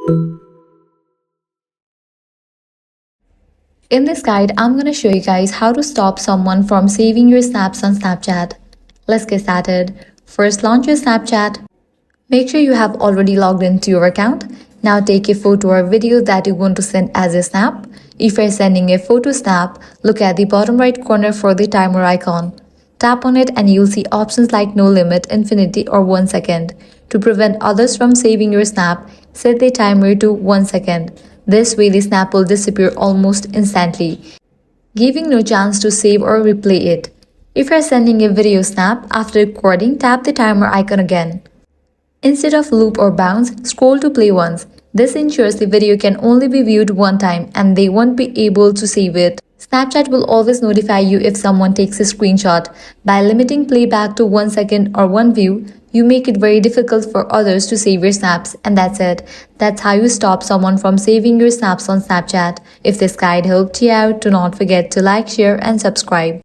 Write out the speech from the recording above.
In this guide, I'm going to show you guys how to stop someone from saving your snaps on Snapchat. Let's get started. First, launch your Snapchat. Make sure you have already logged into your account. Now take a photo or video that you want to send as a snap. If you're sending a photo snap, look at the bottom right corner for the timer icon. Tap on it and you'll see options like no limit, infinity or 1 second. To prevent others from saving your snap, set the timer to 1 second. This way the snap will disappear almost instantly, giving no chance to save or replay it. If you're sending a video snap, after recording, tap the timer icon again. Instead of loop or bounce, scroll to play once. This ensures the video can only be viewed one time and they won't be able to save it. Snapchat will always notify you if someone takes a screenshot. By limiting playback to 1 second or one view, you make it very difficult for others to save your snaps. And that's it. That's how you stop someone from saving your snaps on Snapchat. If this guide helped you out, do not forget to like, share, and subscribe.